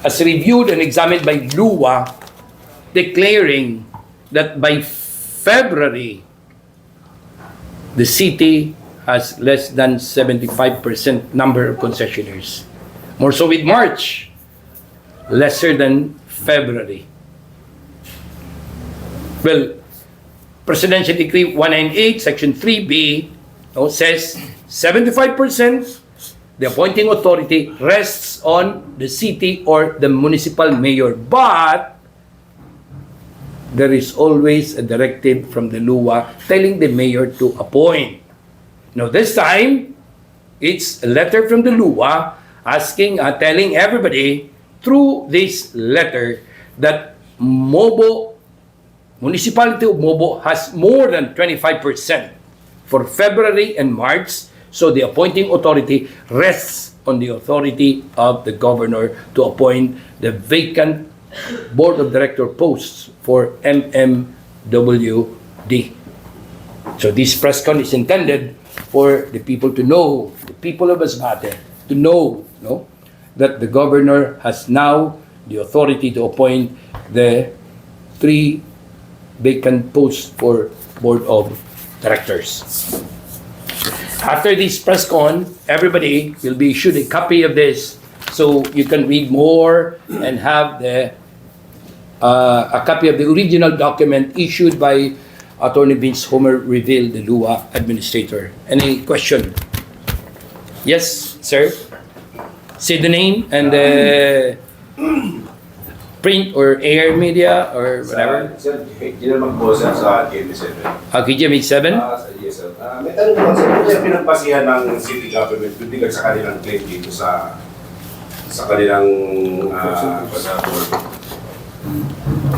as reviewed and examined by LWUA, declaring that by February, the city has less than 75% number of concessionaires. More so with March, lesser than February. Well, Presidential Decree 198, Section 3B, says 75%, the appointing authority rests on the city or the municipal mayor. But there is always a directive from the LWUA telling the mayor to appoint. Now this time, it's a letter from the LWUA asking, telling everybody through this letter that Municipality of Mobo has more than 25% for February and March, so the appointing authority rests on the authority of the governor to appoint the vacant board of director posts for MMWD. So this press con is intended for the people to know, the people of Masbate, to know, that the governor has now the authority to appoint the 3 vacant posts for board of directors. After this press con, everybody will be issued a copy of this so you can read more and have a copy of the original document issued by Attorney Vince Homer Reville, the LWUA administrator. Any question? Yes, sir? Say the name and the print or air media or whatever. Sir, yun naman po sir sa KM7. KM7? Yes sir. May tanong naman sir, kung sir pinagpasihan ng city government with regard sa kanilang claim dito sa kanilang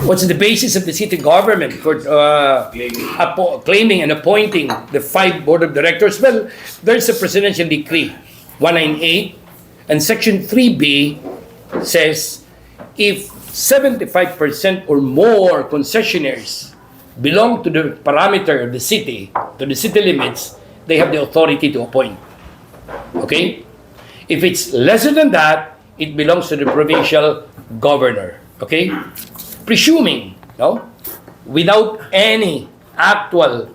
What's the basis of the city government for claiming and appointing the 5 board of directors? Well, there's a presidential decree 198 and section 3B says if 75% or more concessionaires belong to the parameter of the city, to the city limits, they have the authority to appoint. Okay? If it's lesser than that, it belongs to the provincial governor. Okay? Presuming, without any actual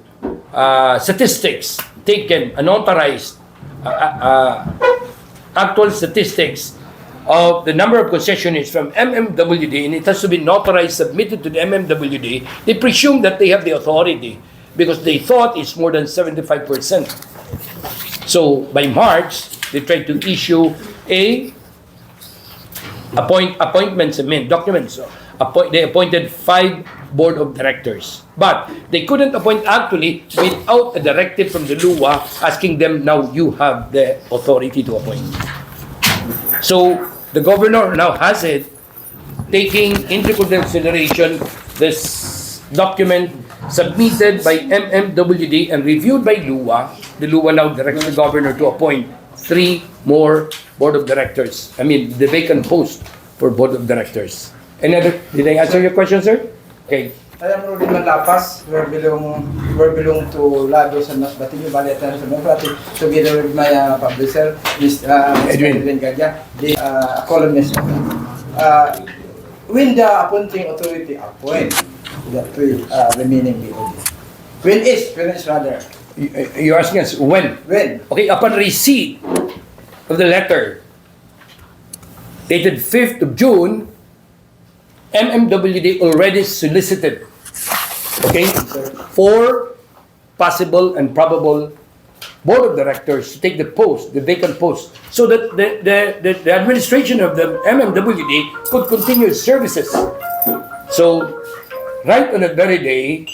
statistics taken, unauthorized actual statistics of the number of concessionaires from MMWD, and it has to be notarized, submitted to the MMWD, they presume that they have the authority because they thought it's more than 75%. So by March, they tried to issue a appointments documents. They appointed 5 board of directors, but they couldn't appoint actually without a directive from the LWUA asking them, now you have the authority to appoint. So the governor now has it, taking into consideration this document submitted by MMWD and reviewed by LWUA. The LWUA now directs the governor to appoint 3 more board of directors. I mean, the vacant post for board of directors. Did I answer your question, sir? Okay. I am Rudy Malapas. We belong to Lagos and Masbate, sa Masbate, together with my publisher, Mr. Edwin Gadya, the columnist. When the appointing authority appoint the 3 remaining BOD? When is rather? You're asking us when? When? Okay, upon receipt of the letter dated 5th of June, MMWD already solicited, okay, 4 possible and probable board of directors to take the post, the vacant post, so that the administration of the MMWD could continue its services. So, right on that very day,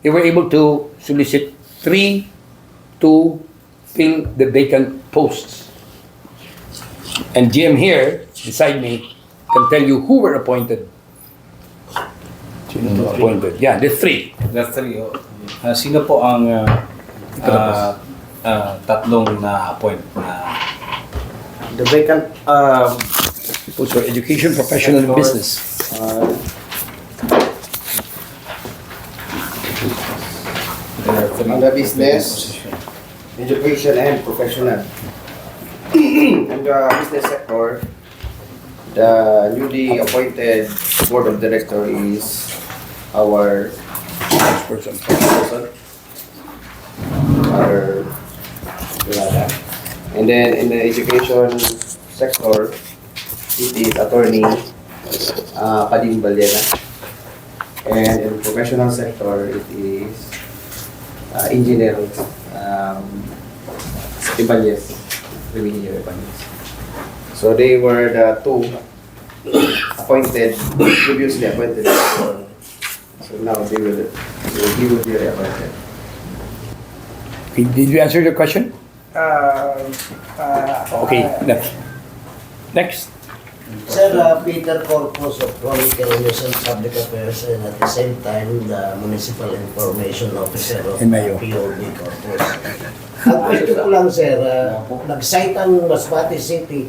they were able to solicit 3 to fill the vacant posts. And GM here, beside me, can tell you who were appointed. Sino appointed? Yeah, the 3. The 3. Sino po ang tatlong na-appoint na? the vacant Post for education, professional, and business. under business, education and professional. And the business sector, The newly appointed board of director is our Person. person, our and then in the education sector, it is attorney Kadim Balena, and in the professional sector, it is engineer Ibanez, Engineer Ibanez. So they were the two appointed, previously appointed. So now he will be reappointed. Did you answer the question? Okay, next. Next. Sir, Peter Corpus of Chronicle News and Public Affairs and at the same time the Municipal Information Officer of MIO. POD Corpus. Ang question ko lang sir, nag-cite ang Masbate City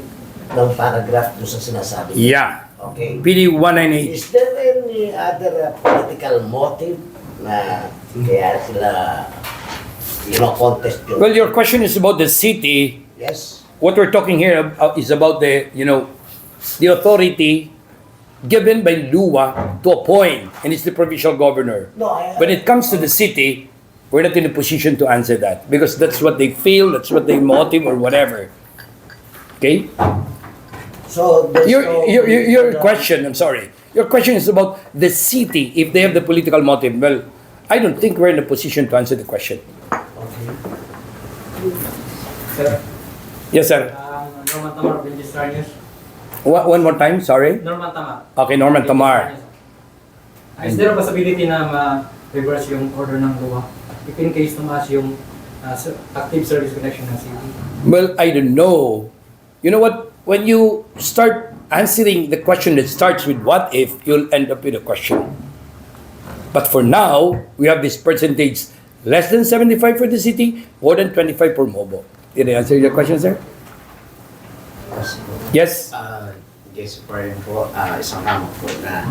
ng paragraph doon sa sinasabi. Yeah. Okay. PD 198. Is there any other political motive na kaya sila contest yun? Well, your question is about the city. Yes. What we're talking here is about the, the authority given by LWUA to appoint, and it's the provincial governor. No, When it comes to the city, we're not in a position to answer that because that's what they feel, that's what they motive or whatever. Okay? So there's Your question, I'm sorry. Your question is about the city, if they have the political motive. Well, I don't think we're in a position to answer the question. Okay. Sir, Yes, sir. Norman Tamar, British Star News. One more time, sorry. Norman Tamar. Okay, Norman Tamar. Is there a possibility na ma-reverse yung order ng luwa? If in case tumaas yung active service connection ng city? Well, I don't know. You know what? When you start answering the question that starts with what if, you'll end up with a question. But for now, we have this percentage less than 75 for the city, more than 25 for Mobo. Did I answer your question, sir? Yes? Yes, for info, isang hamok po na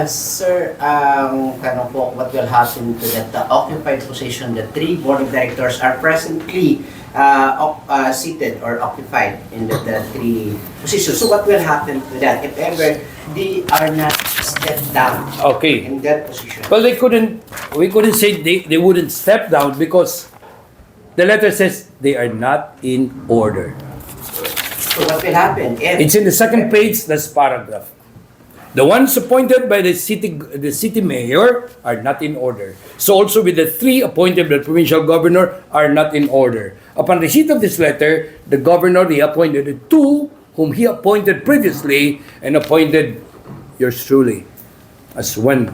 sir, tanong po, what will happen to that occupied position? The three board of directors are presently seated or occupied in the three positions. So what will happen to that if ever they are not stepped down Okay. in that position? Well, we couldn't say they wouldn't step down because the letter says they are not in order. So what will happen if It's in the second page, that's paragraph. The ones appointed by the city mayor are not in order. So also with the three appointed by the provincial governor are not in order. Upon receipt of this letter, the governor reappointed the two whom he appointed previously and appointed yours truly as one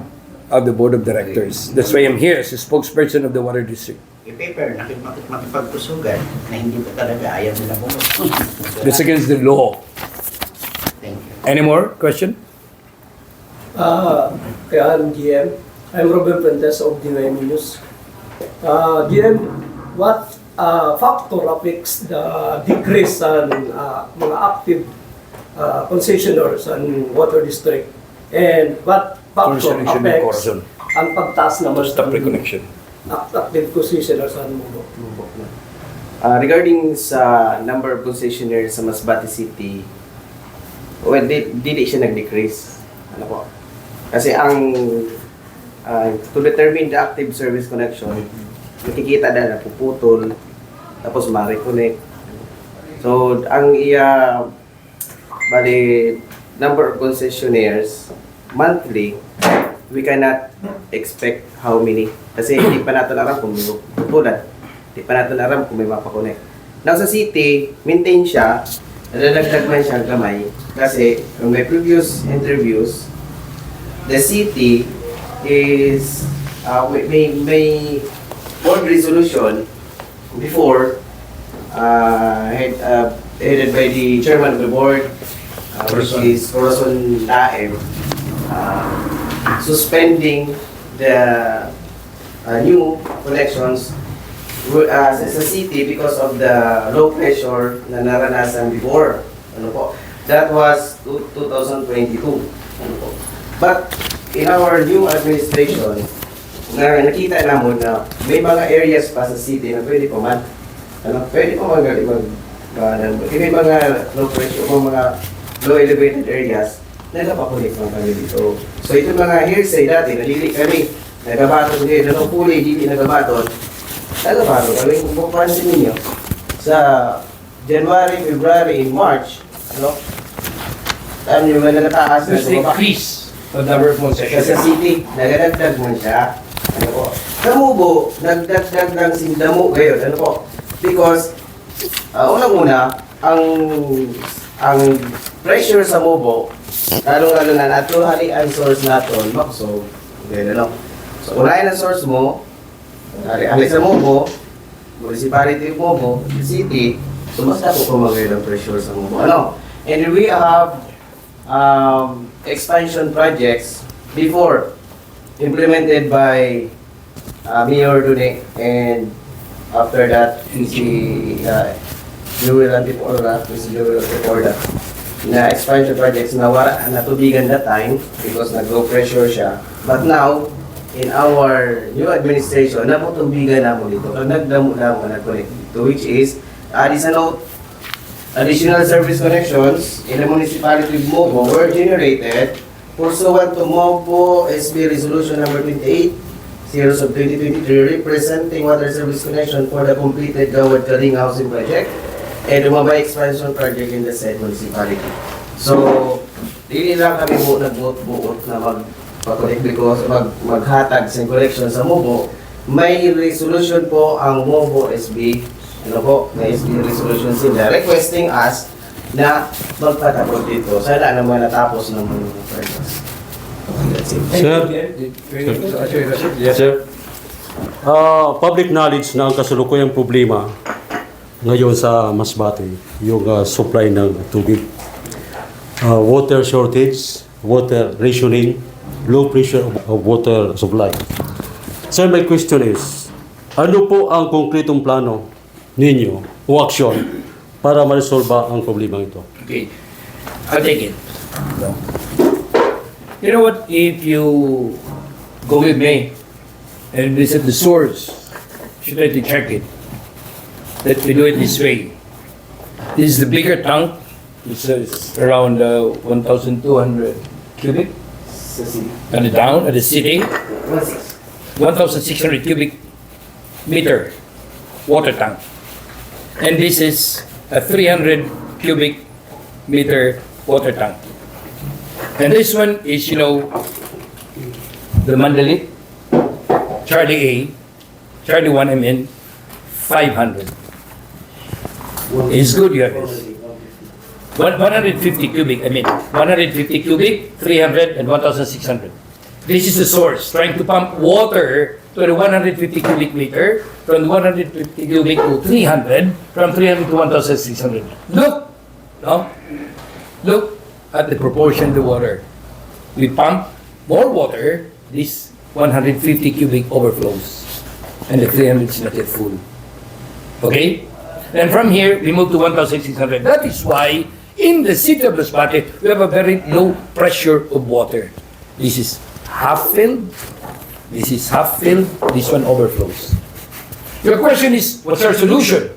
of the board of directors. That's why I'm here as a spokesperson of the water district. i-paper, makipagpusugan na hindi ko talaga ayaw nila bumunod? That's against the law. Thank you. Any more question? Kaya GM, I'm Robin Fuentes of the News. GM, what factor affects the decrease in mga active concessionaires and water district? And what factor affects ang pagtaas naman Stop reconnection. active concessionaires and Mobo? Regarding sa number of concessionaires sa Masbate City, well, dili siya nag-decrease. Ano po? Kasi ang to determine the active service connection, nakikita na napuputol, tapos ma-reconnect. So, ang bali, number of concessionaires, monthly, we cannot expect how many. Kasi hindi pa natin alam kung may putulan. Hindi pa natin alam kung may mapakonect. Now sa city, maintain siya, nadadagdag man siya gamay. Kasi from my previous interviews, the city is may board resolution before headed by the chairman of the board, which is Corazon Daem, suspending the new connections sa city because of the low pressure na naranasan before. Ano po? That was 2022. Ano po? But in our new administration, nakita namin na may mga areas pa sa city na pwede pa May mga low pressure o mga low elevated areas, nagpapakunik lang kami dito. So ito mga hearsay dati, nalili kami, nagabaton din, nanupuli, hindi nagabaton. Nagabaton kami, kung pupansin ninyo, sa January, February, March, yung mga nataas na There's an increase of number of concessions. sa city, nagadagdag man siya. Ano po? Sa Mobo, nagdagdag ng sindamo ngayon. Ano po? Because, unang-una, ang pressure sa Mobo, lalo-lalo na natuloy ang source natin, makusog. Okay, ano? So, unahin ang source mo, ali sa Mobo, municipality of Mobo, city, so mas ako kumagay ng pressure sa Mobo. Ano? And we have expansion projects before implemented by Mayor Dune, and after that si Joel Antiporda, na expansion projects na natubigan that time because nag-low pressure siya. But now, in our new administration, naputubigan na mo dito. Nagdamo lang mo nag-connect dito, which is, this note, additional service connections in the municipality of Mobo were generated pursuant to Mobo SB Resolution number 28, series of 2023, representing water service connection for the completed Gawad Karing housing project and the Mabay expansion project in the said municipality. So, hindi lang kami po nagbuot na mag-connect because maghatag sa collection sa Mobo. May resolution po ang Mobo SB, may SB resolution sila requesting us na magpatapos dito. Sana naman natapos ng mga projects. That's it. Yes, Sir, public knowledge na ang kasalukuyang problema ngayon sa Masbate, yung supply ng tubig. Water shortage, water rationing, low pressure of water supply. Sir, my question is, ano po ang konkretong plano ninyo o aksyon para ma-resolve ang problema ito? Okay, I'll take it. No. You know what? If you go with me and visit the source, you try to check it. That we do it this way. This is the bigger tank. It's around 1,200 cubic. And down at the city, 1,600 cubic meter water tank. And this is a 300 cubic meter water tank. And this one is, the Mandalit, Charlie A, Charlie 1 MN, 500. It's good you have this. 150 cubic, 150 cubic, 300, and 1,600. This is the source, trying to pump water to the 150 cubic meter, from 150 cubic to 300, from 300 to 1,600. Look at the proportion of the water. We pump more water, this 150 cubic overflows, and the 300 is not yet full. Okay? And from here, we move to 1,600. That is why, in the city of Masbate, we have a very low pressure of water. This is half filled, this is half filled, this one overflows. Your question is, what's our solution?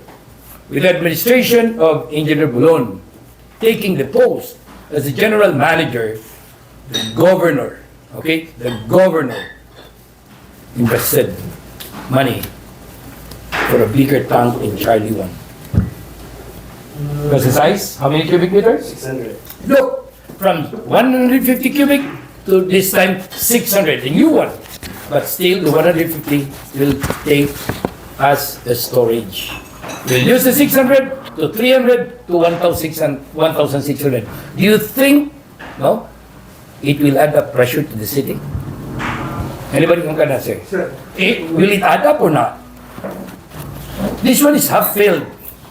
With the administration of Engineer Bulon taking the post as the general manager, the governor invested money for a bigger tank in Charlie 1. What's the size? How many cubic meters? 600. Look, from 150 cubic to this time 600, a new one. But still, the 150 will take as a storage. We'll use the 600 to 300 to 1,600. Do you think, it will add up pressure to the city? Anybody can answer? Will it add up or not? This one is half filled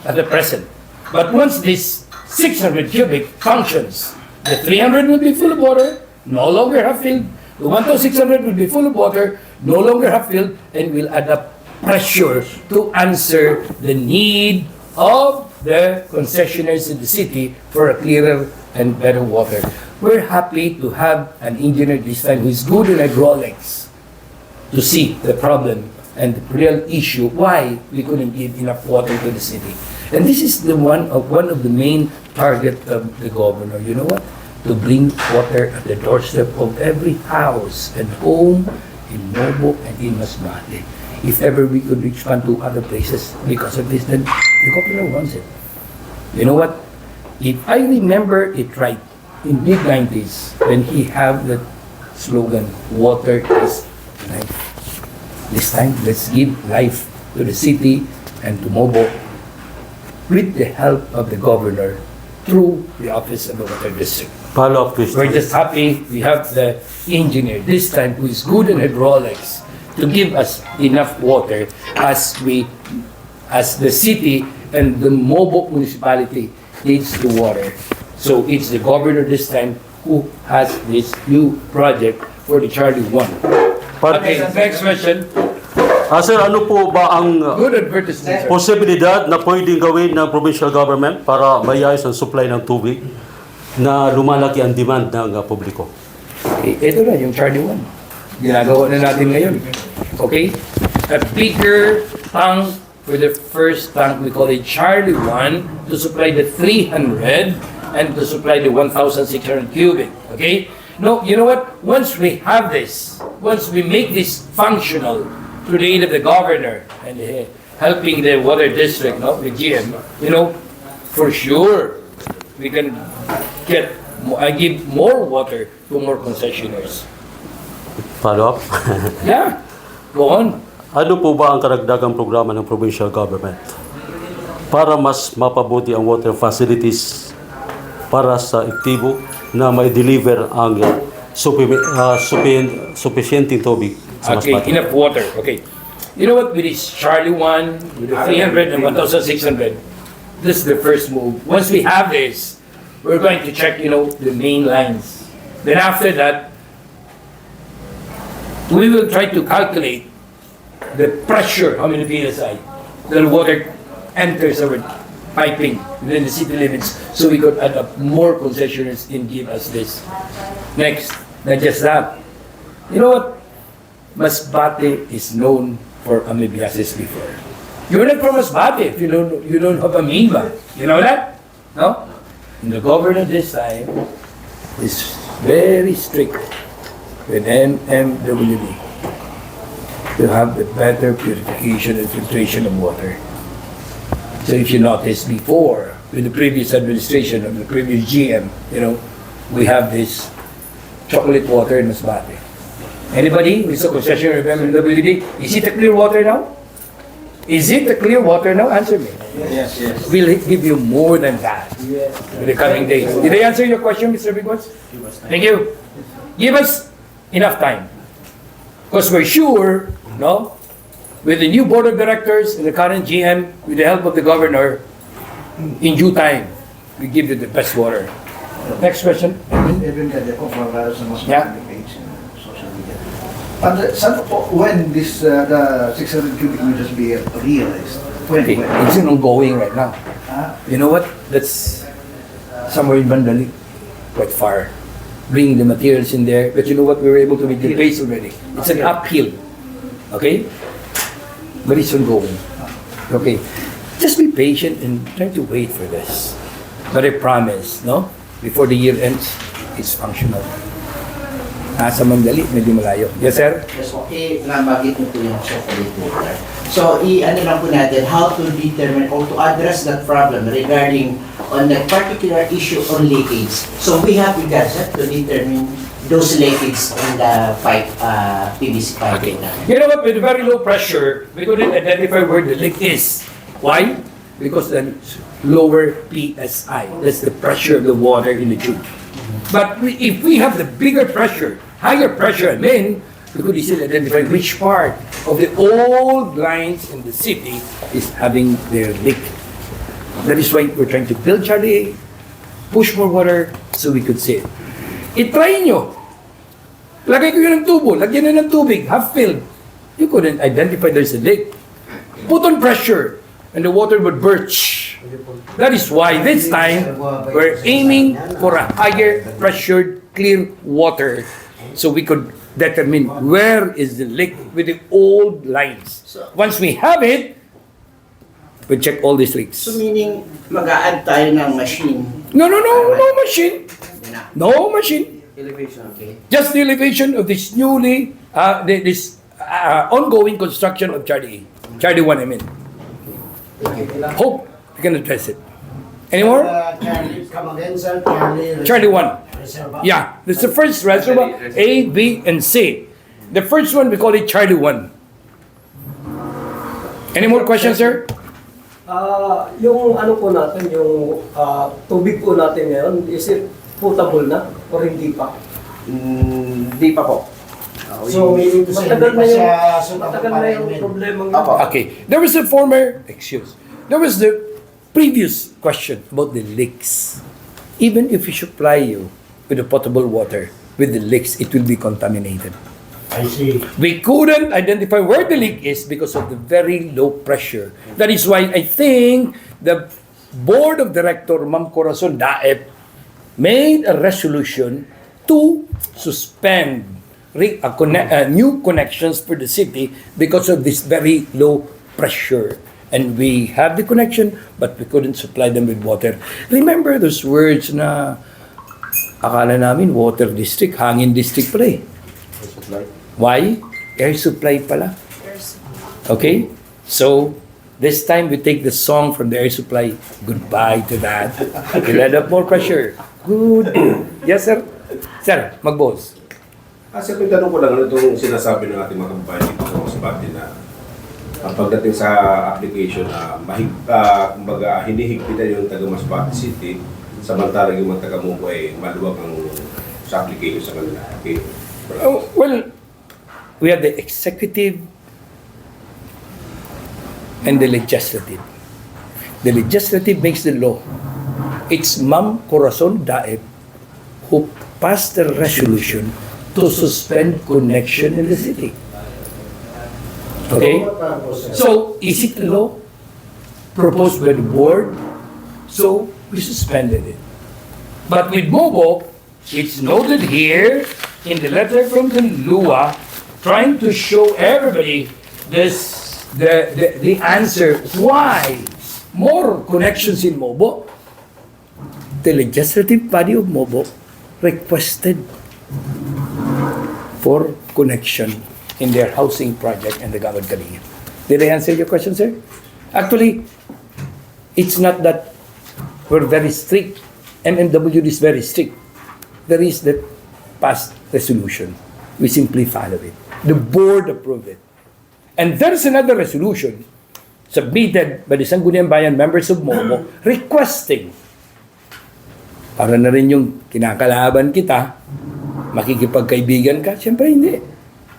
at the present. But once this 600 cubic functions, the 300 will be full of water, no longer half filled. The 1,600 will be full of water, no longer half filled, and will add up pressure to answer the need of the concessionaires in the city for a clearer and better water. We're happy to have an engineer this time who is good in hydraulics to see the problem and the real issue why we couldn't give enough water to the city. And this is one of the main target of the governor. You know what? To bring water at the doorstep of every house and home in Mobo and in Masbate. If ever we could expand to other places because of this, then the governor wants it. You know what? If I remember it right, in mid-90s, when he had the slogan, water is life. This time, let's give life to the city and to Mobo with the help of the governor through the Office of the Water District. Follow-up question. We're just happy we have the engineer this time who is good in hydraulics to give us enough water as the city and the Mobo municipality needs the water. So it's the governor this time who has this new project for the Charlie 1. Okay, next question. Sir, ano po ba ang Good advertisement, sir. posibilidad na pwedeng gawin ng provincial government para mayayos ang supply ng tubig na lumalaki ang demand ng publiko? Ito na, yung Charlie 1. Ginagawa na natin ngayon. Okay? A bigger tank for the first tank, we call it Charlie 1, to supply the 300 and to supply the 1,600 cubic. Okay? No, you know what? Once we have this, once we make this functional through the aid of the governor and helping the water district, no, with GM, you know, for sure, we can give more water to more concessionaires. Follow up? Yeah, go on. Ano po ba ang karagdagang programa ng provincial government para mas mapabuti ang water facilities para sa aktibo na may deliver ang sufficienteng tubig sa Okay, Masbate? enough water. Okay. You know what? With this Charlie 1, with the 300 and 1,600, this is the first move. Once we have this, we're going to check, you know, the main lines. Then after that, we will try to calculate the pressure, how many PSI, the water enters our piping within the city limits, so we could add up more concessionaires and give us this. Next, not just that. You know what? Masbate is known for amoebiasis before. You're not from Masbate if you don't have amoeba. You know that? No? And the governor this time is very strict with MMWD to have the better purification and filtration of water. So if you notice before, with the previous administration of the previous GM, you know, we have this chocolate water in Masbate. Anybody who is a concessionaire of MMWD, is it a clear water now? Is it a clear water now? Answer me. Yes, yes. We'll give you more than that in the coming days. Did I answer your question, Mr. Bigwas? Thank you. Give us enough time. Because we're sure, no, with the new board of directors and the current GM, with the help of the governor, in due time, we give you the best water. Next question. Even kaya po para sa mas Yeah. page social media. And saan po, when this the 600 cubic meters be realized? When? Okay, it's ongoing right now. Ah, You know what? That's somewhere in Bandali, quite far. Bringing the materials in there, but you know what? We were able to make the base already. It's an uphill. Okay? But it's ongoing. Okay? Just be patient and try to wait for this. But I promise, no? Before the year ends, it's functional. Nasa Mandali, medyo malayo. Yes, sir? Yes, okay, nabagit mo po yung chocolate water. So, i-ano lang po natin, how to determine or to address that problem regarding on that particular issue on leakage. So, we have regards to determine those leakages in the pipe, PVC piping. You know what? With very low pressure, we couldn't identify where the leak is. Why? Because then lower PSI. That's the pressure of the water in the tube. But if we have the bigger pressure, higher pressure, we could easily identify which part of the old lines in the city is having their leak. That is why we're trying to build Charlie, push more water so we could see it. I-try nyo. Lagay ko yun ng tubo, lagyan nyo ng tubig, half filled. You couldn't identify there's a leak. Put on pressure, and the water would burst. That is why this time, we're aiming for a higher pressured, clear water so we could determine where is the leak with the old lines. Once we have it, We'll check all these leaks. So meaning, mag-a-add tayo ng machine. No machine. Yun na. No machine. Elevation. Okay. Just the elevation of this newly, this ongoing construction of Charlie 1, I mean. Hope we can address it. Any more? Charlie, come again, sir. Charlie 1. Reserva. Yeah, this is the first reservoir, A, B, and C. The first one, we call it Charlie 1. Any more questions, sir? Yung ano po natin, yung tubig po natin ngayon, is it potable na or hindi pa? Hindi pa po. So, meaning to say, matagal na hindi yung, pa siya matagal na yung problema Apo. Okay, there was the previous question about the leaks. Even if we supply you with the potable water, with the leaks, it will be contaminated. I see. We couldn't identify where the leak is because of the very low pressure. That is why I think the board of director, Ma'am Corazon Daep, made a resolution to suspend new connections for the city because of this very low pressure. And we have the connection, but we couldn't supply them with water. Remember those words na akala namin water district, hangin district pala eh. Why? Air supply pala. Okay? So, this time we take the song from the air supply. Goodbye to that. We'll add up more pressure. Good. Yes, sir? Sir, mag-boss. Sir, may tanong ko lang, ano itong sinasabi ng ating mga kababayan dito sa Masbate na pagdating sa application na kumbaga hinihigpitan yung taga Masbate City, samantalang yung mga taga-Mobo ay maluwag ang sa application sa kanila. Okay? Well, we have the executive and the legislative. The legislative makes the law. It's Ma'am Corazon Daep who passed the resolution to suspend connection in the city. Okay? So, is it a law proposed by the board? So, we suspended it. But with Mobo, it's noted here in the letter from the LWUA trying to show everybody the answer why more connections in Mobo. The legislative body of Mobo requested for connection in their housing project and the Gawad Kalinga. Did I answer your question, sir? Actually, it's not that we're very strict. MMWD is very strict. There is the past resolution. We simply follow it. The board approved it. And there's another resolution submitted by the Sangguniang Bayan members of Mobo requesting para na rin yung kinakalaban kita, makikipagkaibigan ka? Siyempre hindi.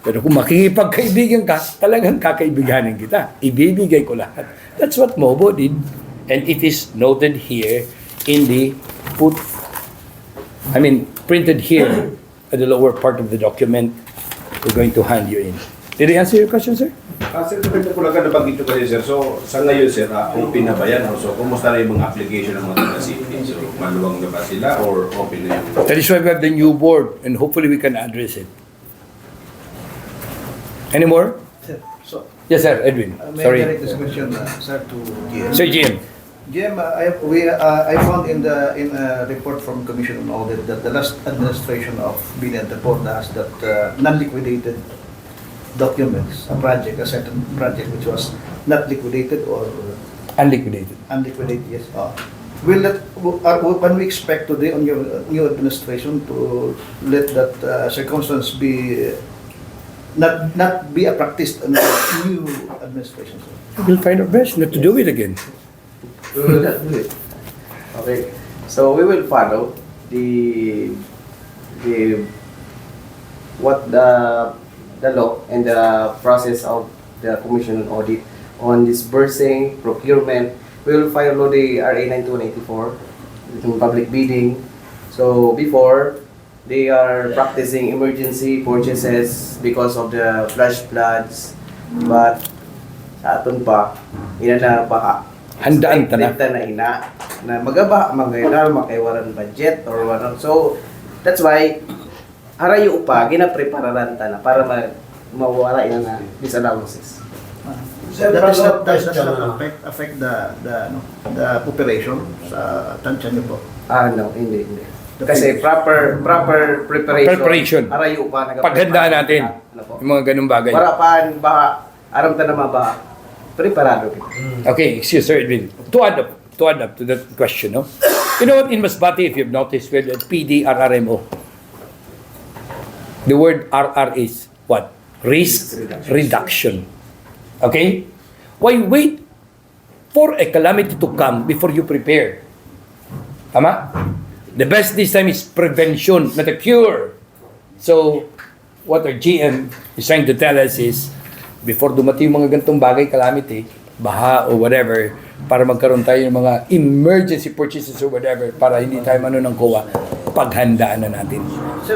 Pero kung makikipagkaibigan ka, talagang kakaibiganin kita. Ibibigay ko lahat. That's what Mobo did. And it is noted here in the printed here at the lower part of the document we're going to hand you in. Did I answer your question, sir? Sir, kapag ko lang nabanggit ko kasi, sir. So, sa ngayon, sir, open na ba yan? So, kumusta na yung mga application ng mga taga-city? So, maluwang na ba sila or open na yung... That is why we have the new board and hopefully we can address it. Any more? Sir, so, Yes, sir, Edwin. may I Sorry. direct this question, sir, to GM? Sir Jim. GM, I found in a report from Commission on Audit that the last administration of Billion report has that non-liquidated documents, a certain project which was not liquidated or Unliquidated. unliquidated, yes. Can we expect today on your new administration to let that circumstance be not be a practice in the new administration? Sir? We'll find our best not to do it again. We will not do it. Okay. So we will follow what the law and the process of the Commission on Audit on disbursing, procurement. We will follow the RA 9184, yung public bidding. So before, they are practicing emergency purchases because of the flash floods. But sa aton pa, ina na baka. Handaan ta na. Na ina na magabaha magayral makaiwaran budget or ano. So that's why harayo pa ginaprepararan ta na para mawala ina na disallowances. That does not affect the population sa tansya niyo po. No, hindi. Kasi proper preparation. Arayo pa Paghandaan natin. Ano po? Yung mga ganung bagay. Warapan, baha, aram ta na mabaha. Preparado kita. Okay, excuse sir, Edwin. To add up to that question, no? You know what, in Masbate, if you've noticed, with PD, RRMO, the word RR is what? Risk reduction. Okay? Why wait for a calamity to come before you prepare? Tama? The best this time is prevention, not a cure. So, what our GM is trying to tell us is, before dumating yung mga gantong bagay, calamity, baha or whatever, para magkaroon tayo ng mga emergency purchases or whatever, para hindi tayo ng COA, paghandaan na natin.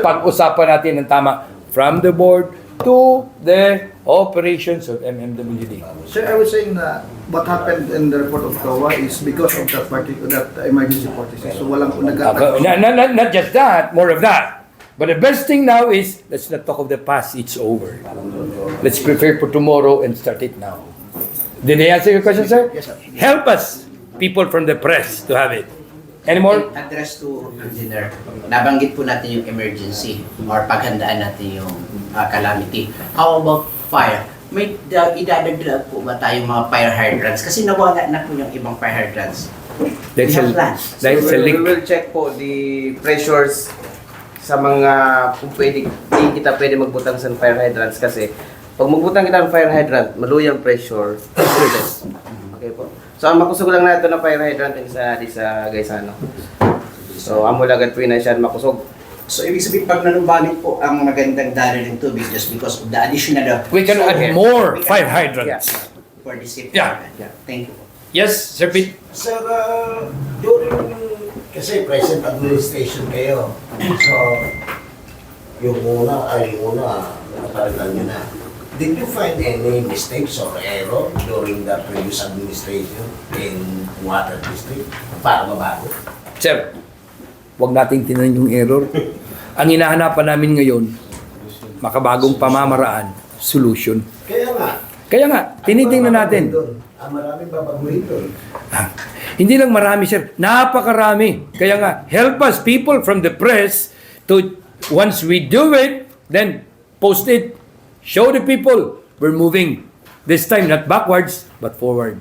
Pag-usapan natin ng tama from the board to the operations of MMWD. Sir, I was saying na what happened in the report of COA is because of that emergency purchases. So walang Not just that, more of that. But the best thing now is, let's not talk of the past, it's over. Let's prepare for tomorrow and start it now. Did I answer your question, sir? Yes, sir. Help us, people from the press, to have it. Any more? Address to engineer. Nabanggit po natin yung emergency or paghandaan natin yung calamity. How about fire? May idadagdag po ba tayong mga fire hydrants? Kasi nawala na po yung ibang fire hydrants. That's We have plans. We will check po the pressures sa mga kung pwede, hindi kita pwede magbutang sa fire hydrants kasi pag magbutang kita ng fire hydrant, maluyang pressure. Okay po. So, ang makusog lang natin ng fire hydrant din sa Gaisano. So, amo lagad po na siya makusog. So, ibig sabihin, pag nanumbalik po ang magandang daloy ng tubig just because of the additional... We can add more fire hydrants. For the safety. Yeah. Thank you. Yes, Sir Pete? Sir, kasi present administration kayo. So, yung una, napalitan nyo na. Did you find any mistakes or error during the previous administration in Water District para mabago? Sir, huwag nating tinanin yung error. Ang hinahanapan namin ngayon, makabagong pamamaraan, solution. Kaya nga, tinitingnan natin. Maraming babaguhin doon. Hindi lang marami, sir. Napakarami. Kaya nga, help us, people from the press, to, once we do it, then post it. Show the people we're moving. This time, not backwards, but forward.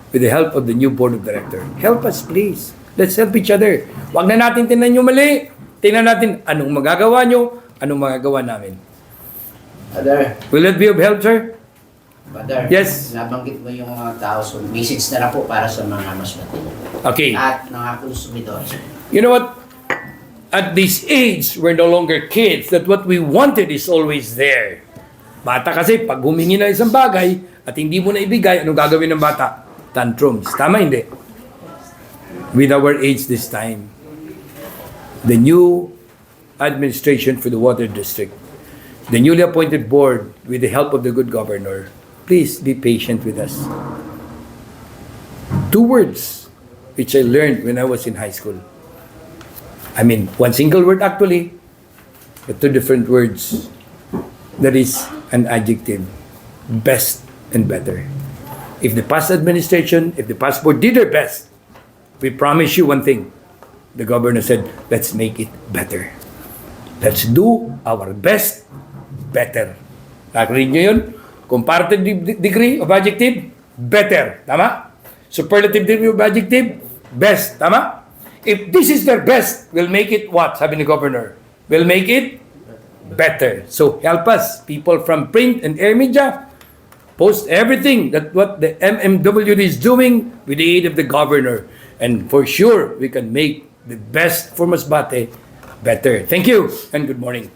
With the help of the new board of directors. Help us, please. Let's help each other. Huwag na natin tingnan yung mali. Tingnan natin anong magagawa nyo, anong magagawa namin. Father. Will it be of help, sir? Father. Yes. Nabanggit mo yung mga tao. So, message na lang po para sa mga Masbate. Okay. At mga konsumidor. You know what? At this age, we're no longer kids. That what we wanted is always there. Bata kasi, pag humingi na isang bagay at hindi mo na ibigay, anong gagawin ng bata? Tantrums. Tama, hindi? With our age this time, the new administration for the Water District, the newly appointed board, with the help of the good governor, please be patient with us. 2 words which I learned when I was in high school. I mean, 1 single word actually, but 2 different words. That is an adjective, best and better. If the past administration, if the past board did their best, we promise you one thing. The governor said, let's make it better. Let's do our best better. Nakaread nyo yun? Comparative degree of adjective, better. Tama? Superlative degree of adjective, best. Tama? If this is their best, we'll make it what? Sabi ni governor. We'll make it better. So help us, people from print and air media, post everything that what the MMWD is doing with the aid of the governor. And for sure, we can make the best for Masbate better. Thank you and good morning.